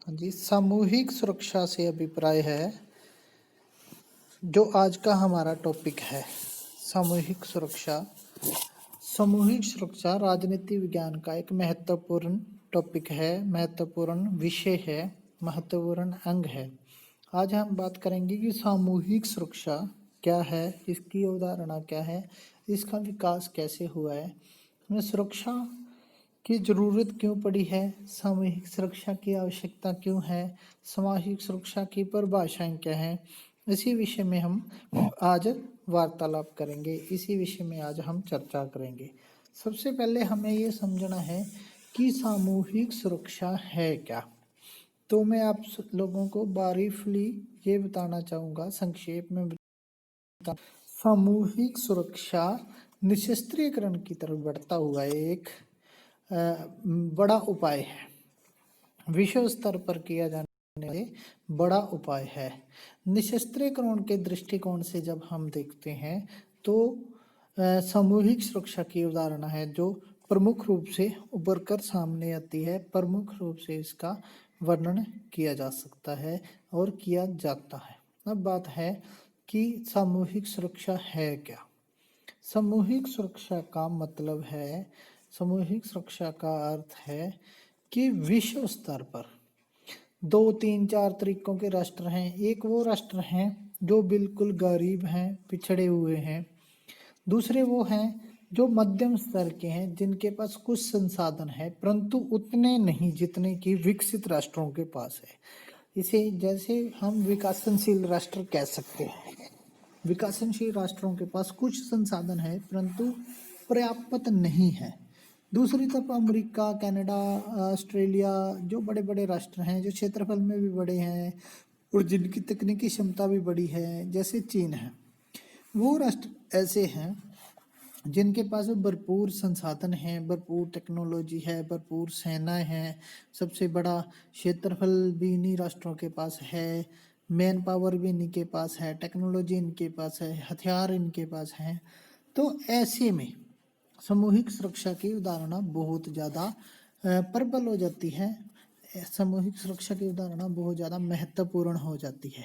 हाँ जी, सामूहिक सुरक्षा से अभिप्राय है जो आज का हमारा टॉपिक है। सामूहिक सुरक्षा। सामूहिक सुरक्षा राजनीति विज्ञान का एक महत्वपूर्ण टॉपिक है, महत्वपूर्ण विषय है, महत्वपूर्ण अंग है। आज हम बात करेंगे कि सामूहिक सुरक्षा क्या है, इसकी अवधारणा क्या है, इसका विकास कैसे हुआ है, हमें सुरक्षा की जरूरत क्यों पड़ी है, सामूहिक सुरक्षा की आवश्यकता क्यों है, सामाजिक सुरक्षा की परिभाषाएं क्या हैं। इसी विषय में हम आज वार्तालाप करेंगे, इसी विषय में आज हम चर्चा करेंगे। सबसे पहले हमें ये समझना है कि सामूहिक सुरक्षा है क्या। तो मैं आप लोगों को बारीफली ये बताना चाहूँगा, संक्षेप में सामूहिक सुरक्षा निशस्त्रीकरण की तरफ बढ़ता हुआ एक बड़ा उपाय है, विश्व स्तर पर किया जाने वाला बड़ा उपाय है। निशस्त्रीकरण के दृष्टिकोण से जब हम देखते हैं तो सामूहिक सुरक्षा की अवधारणा है जो प्रमुख रूप से उभर कर सामने आती है। प्रमुख रूप से इसका वर्णन किया जा सकता है और किया जाता है। अब बात है कि सामूहिक सुरक्षा है क्या। सामूहिक सुरक्षा का मतलब है, सामूहिक सुरक्षा का अर्थ है कि विश्व स्तर पर 2 3 4 तरीकों के राष्ट्र हैं। एक वो राष्ट्र हैं जो बिल्कुल गरीब हैं, पिछड़े हुए हैं। दूसरे वो हैं जो मध्यम स्तर के हैं, जिनके पास कुछ संसाधन है परंतु उतने नहीं जितने कि विकसित राष्ट्रों के पास है। इसे जैसे हम विकासशील राष्ट्र कह सकते हैं। विकासशील राष्ट्रों के पास कुछ संसाधन है परंतु पर्याप्त नहीं है। दूसरी तरफ अमेरिका, कनाडा, ऑस्ट्रेलिया जो बड़े बड़े राष्ट्र हैं, जो क्षेत्रफल में भी बड़े हैं और जिनकी तकनीकी क्षमता भी बड़ी है, जैसे चीन है, वो राष्ट्र ऐसे हैं जिनके पास भरपूर संसाधन हैं, भरपूर टेक्नोलॉजी है, भरपूर सेनाएं हैं, सबसे बड़ा क्षेत्रफल भी इन्हीं राष्ट्रों के पास है, मैन पावर भी इनके पास है, टेक्नोलॉजी इनके पास है, हथियार इनके पास हैं। तो ऐसे में सामूहिक सुरक्षा की उदाहरणा बहुत ज़्यादा प्रबल हो जाती है। सामूहिक सुरक्षा की उदाहरणा बहुत ज़्यादा महत्वपूर्ण हो जाती है।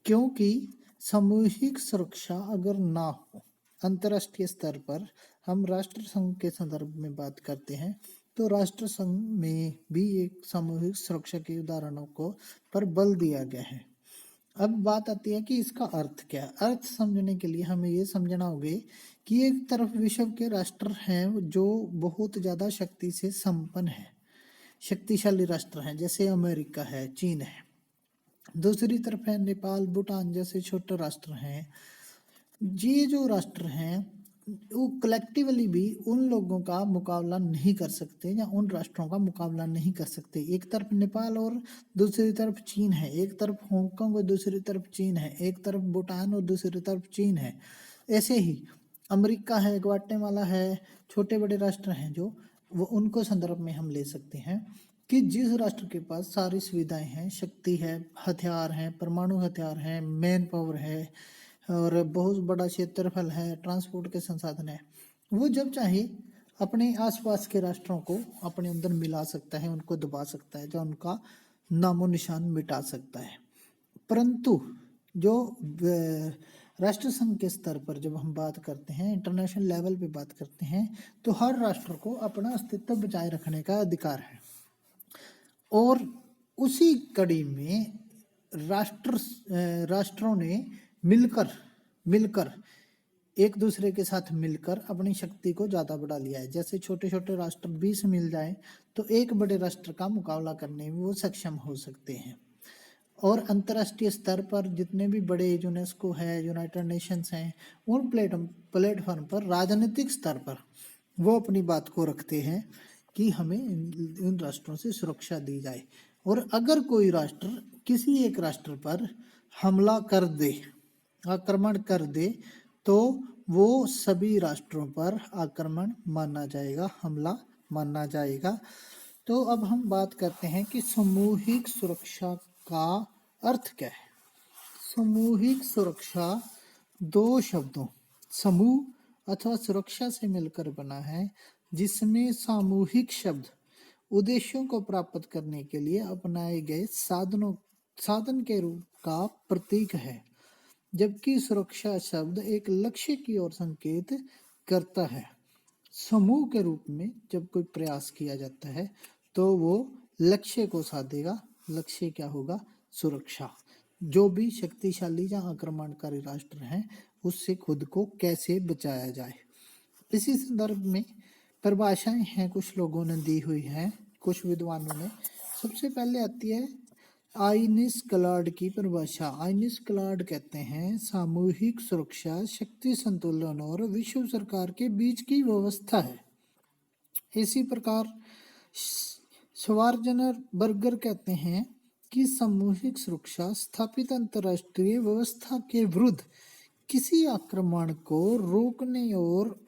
क्योंकि सामूहिक सुरक्षा अगर ना हो, अंतर्राष्ट्रीय स्तर पर हम राष्ट्र संघ के संदर्भ में बात करते हैं तो राष्ट्र संघ में भी एक सामूहिक सुरक्षा की उदाहरणों को पर बल दिया गया है। अब बात आती है कि इसका अर्थ क्या है। अर्थ समझने के लिए हमें ये समझना होगा कि एक तरफ विश्व के राष्ट्र हैं जो बहुत ज़्यादा शक्ति से संपन्न है, शक्तिशाली राष्ट्र हैं, जैसे अमेरिका है, चीन है। दूसरी तरफ है नेपाल, भूटान जैसे छोटे राष्ट्र हैं। ये जो राष्ट्र हैं वो कलेक्टिवली भी उन लोगों का मुकाबला नहीं कर सकते या उन राष्ट्रों का मुकाबला नहीं कर सकते। एक तरफ नेपाल और दूसरी तरफ चीन है, एक तरफ हांगकांग और दूसरी तरफ चीन है, एक तरफ भूटान और दूसरी तरफ चीन है। ऐसे ही अमेरिका है, ग्वाटेमाला है, छोटे बड़े राष्ट्र हैं जो वो उनको संदर्भ में हम ले सकते हैं कि जिस राष्ट्र के पास सारी सुविधाएं हैं, शक्ति है, हथियार हैं, परमाणु हथियार हैं, मैन पावर है और बहुत बड़ा क्षेत्रफल है, ट्रांसपोर्ट के संसाधन है, वो जब चाहे अपने आसपास के राष्ट्रों को अपने अंदर मिला सकता है, उनको दबा सकता है, जो उनका नामो निशान मिटा सकता है। परंतु जो राष्ट्र संघ के स्तर पर जब हम बात करते हैं, इंटरनेशनल लेवल पे बात करते हैं, तो हर राष्ट्र को अपना अस्तित्व बचाए रखने का अधिकार है। और उसी कड़ी में राष्ट्रों ने मिलकर एक दूसरे के साथ मिलकर अपनी शक्ति को ज़्यादा बढ़ा लिया है। जैसे छोटे छोटे राष्ट्र 20 मिल जाए तो एक बड़े राष्ट्र का मुकाबला करने में वो सक्षम हो सकते हैं। और अंतर्राष्ट्रीय स्तर पर जितने भी बड़े यूनेस्को है, यूनाइटेड नेशंस हैं, उन प्लेटफॉर्म पर राजनीतिक स्तर पर वो अपनी बात को रखते हैं कि हमें इन राष्ट्रों से सुरक्षा दी जाए। और अगर कोई राष्ट्र किसी एक राष्ट्र पर हमला कर दे, आक्रमण कर दे, तो वो सभी राष्ट्रों पर आक्रमण माना जाएगा, हमला माना जाएगा। तो अब हम बात करते हैं कि सामूहिक सुरक्षा का अर्थ क्या है। सामूहिक सुरक्षा दो शब्दों समूह अथवा सुरक्षा से मिलकर बना है, जिसमें सामूहिक शब्द उद्देश्यों को प्राप्त करने के लिए अपनाए गए साधन के रूप का प्रतीक है, जबकि सुरक्षा शब्द एक लक्ष्य की ओर संकेत करता है। समूह के रूप में जब कोई प्रयास किया जाता है तो वो लक्ष्य को साधेगा। लक्ष्य क्या होगा? सुरक्षा। जो भी शक्तिशाली या आक्रमणकारी राष्ट्र हैं उससे खुद को कैसे बचाया जाए। इसी संदर्भ में परिभाषाएं हैं कुछ लोगों ने दी हुई हैं, कुछ विद्वानों ने। सबसे पहले आती है आइनिस क्लाड की परिभाषा। आइनिस क्लाड कहते हैं सामूहिक सुरक्षा शक्ति संतुलन और विश्व सरकार के बीच की व्यवस्था है। इसी प्रकार श्वार्जनर बर्गर कहते हैं कि सामूहिक सुरक्षा स्थापित अंतरराष्ट्रीय व्यवस्था के विरुद्ध किसी आक्रमण को रोकने और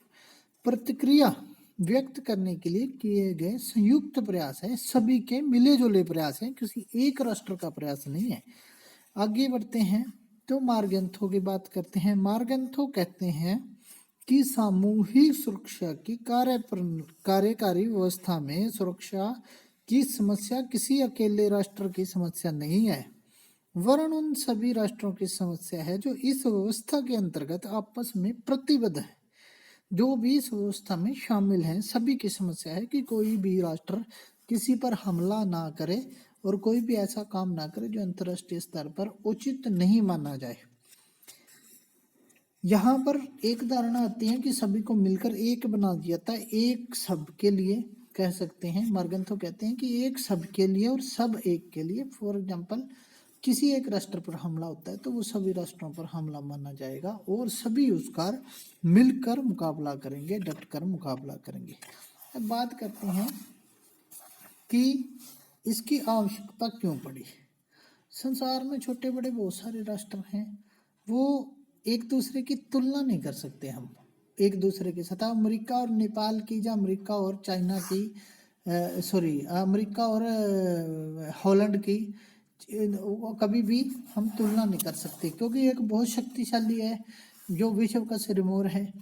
प्रतिक्रिया व्यक्त करने के लिए किए गए संयुक्त प्रयास है, सभी के मिले जुले प्रयास हैं, किसी एक राष्ट्र का प्रयास नहीं है। आगे बढ़ते हैं तो मार्गेंथो की बात करते हैं। मार्गेंथो कहते हैं कि सामूहिक सुरक्षा की कार्यकारी व्यवस्था में सुरक्षा की समस्या किसी अकेले राष्ट्र की समस्या नहीं है, वरन उन सभी राष्ट्रों की समस्या है जो इस व्यवस्था के अंतर्गत आपस में प्रतिबद्ध है। जो भी इस व्यवस्था में शामिल हैं सभी की समस्या है कि कोई भी राष्ट्र किसी पर हमला ना करे और कोई भी ऐसा काम ना करे जो अंतर्राष्ट्रीय स्तर पर उचित नहीं माना जाए। यहाँ पर एक धारणा आती है कि सभी को मिलकर एक बना दिया था, एक सब के लिए कह सकते हैं। मार्गेंथो कहते हैं कि एक सब के लिए और सब एक के लिए। फॉर एग्जाम्पल किसी एक राष्ट्र पर हमला होता है तो वो सभी राष्ट्रों पर हमला माना जाएगा और सभी उसका मिलकर मुकाबला करेंगे, डटकर मुकाबला करेंगे। अब बात करते हैं कि इसकी आवश्यकता क्यों पड़ी। संसार में छोटे बड़े बहुत सारे राष्ट्र हैं, वो एक दूसरे की तुलना नहीं कर सकते हम एक दूसरे के साथ। अमेरिका और नेपाल की या अमेरिका और चाइना की अमेरिका और हॉलैंड की कभी भी हम तुलना नहीं कर सकते, क्योंकि एक बहुत शक्तिशाली है जो विश्व का सिरमौर है।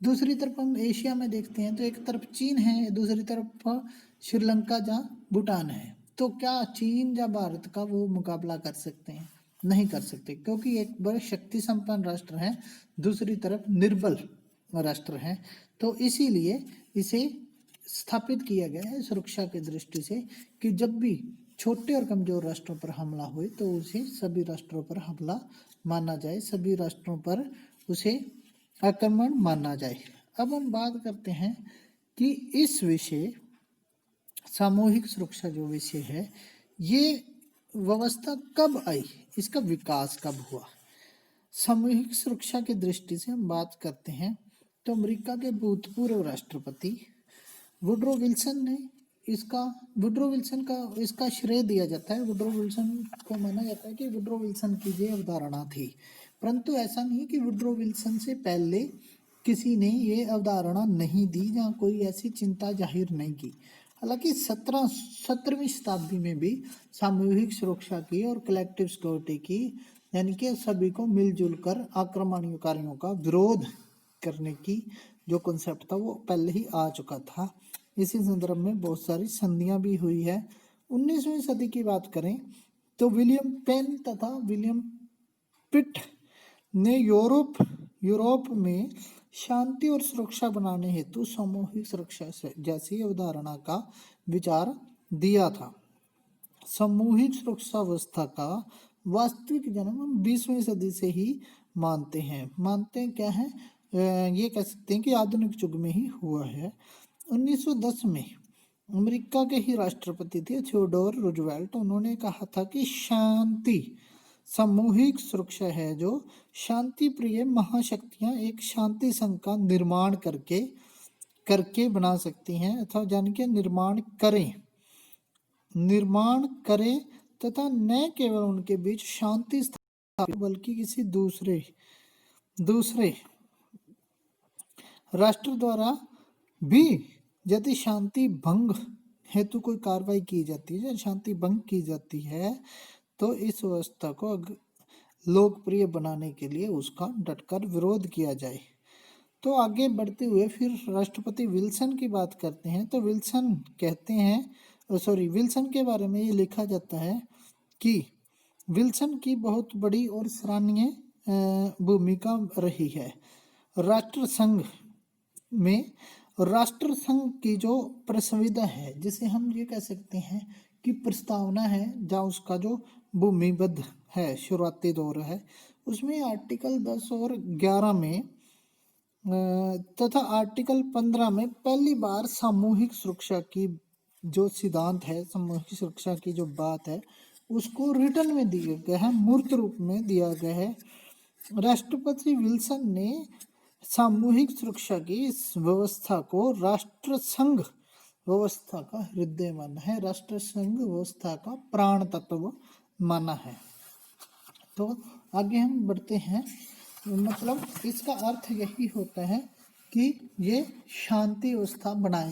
दूसरी तरफ हम एशिया में देखते हैं तो एक तरफ चीन है, दूसरी तरफ श्रीलंका या भूटान है। तो क्या चीन या भारत का वो मुकाबला कर सकते हैं? नहीं कर सकते, क्योंकि एक बड़े शक्ति संपन्न राष्ट्र है, दूसरी तरफ निर्बल राष्ट्र है। तो इसीलिए इसे स्थापित किया गया है सुरक्षा की दृष्टि से कि जब भी छोटे और कमजोर राष्ट्रों पर हमला हुए तो उसे सभी राष्ट्रों पर हमला माना जाए, सभी राष्ट्रों पर उसे आक्रमण माना जाए। अब हम बात करते हैं कि इस विषय सामूहिक सुरक्षा जो विषय है ये व्यवस्था कब आई, इसका विकास कब हुआ। सामूहिक सुरक्षा की दृष्टि से हम बात करते हैं तो अमेरिका के भूतपूर्व राष्ट्रपति वुड्रो विल्सन ने इसका श्रेय दिया जाता है। वुड्रो विल्सन को माना जाता है कि वुड्रो विल्सन की ये अवधारणा थी, परंतु ऐसा नहीं कि वुड्रो विल्सन से पहले किसी ने ये अवधारणा नहीं दी या कोई ऐसी चिंता जाहिर नहीं की। हालांकि 17वीं शताब्दी में भी सामूहिक सुरक्षा की और कलेक्टिव सिक्योरिटी की, यानी कि सभी को मिलजुल कर आक्रमणकारियों का विरोध करने की जो कॉन्सेप्ट था वो पहले ही आ चुका था। इसी संदर्भ में बहुत सारी संधियां भी हुई है। 19वीं सदी की बात करें तो विलियम पेन तथा विलियम पिट ने यूरोप में शांति और सुरक्षा बनाने हेतु सामूहिक सुरक्षा जैसी अवधारणा का विचार दिया था। सामूहिक सुरक्षा व्यवस्था का वास्तविक जन्म हम 20वीं सदी से ही मानते हैं क्या है, ये कह सकते हैं कि आधुनिक युग में ही हुआ है। 1910 में अमेरिका के ही राष्ट्रपति थे थियोडोर रूजवेल्ट, उन्होंने कहा था कि शांति सामूहिक सुरक्षा है जो शांति प्रिय महाशक्तियां एक शांति संघ का निर्माण करके बना सकती हैं अथवा जान के निर्माण करें तथा न केवल उनके बीच शांति स्थापित बल्कि किसी दूसरे राष्ट्र द्वारा भी यदि शांति भंग हेतु कोई कार्रवाई की जाती है, शांति भंग की जाती है तो इस व्यवस्था को लोकप्रिय बनाने के लिए उसका डटकर विरोध किया जाए। तो आगे बढ़ते हुए फिर राष्ट्रपति विल्सन की बात करते हैं तो विल्सन कहते हैं विल्सन के बारे में ये लिखा जाता है कि विल्सन की बहुत बड़ी और सराहनीय भूमिका रही है राष्ट्रसंघ में। राष्ट्रसंघ की जो प्रस्तावना है, जिसे हम ये कह सकते हैं कि प्रस्तावना है, जहाँ उसका जो भूमिबद्ध है, शुरुआती दौर है, उसमें आर्टिकल 10 और 11 में तथा आर्टिकल 15 में पहली बार सामूहिक सुरक्षा की जो सिद्धांत है, सामूहिक सुरक्षा की जो बात है, उसको रिटर्न में दिया गया है, मूर्त रूप में दिया गया है। राष्ट्रपति विल्सन ने सामूहिक सुरक्षा की इस व्यवस्था को राष्ट्रसंघ व्यवस्था का हृदय माना है, राष्ट्रसंघ व्यवस्था का प्राण तत्व माना है। तो आगे हम बढ़ते हैं। मतलब इसका अर्थ यही होता है कि ये शांति व्यवस्था बनाए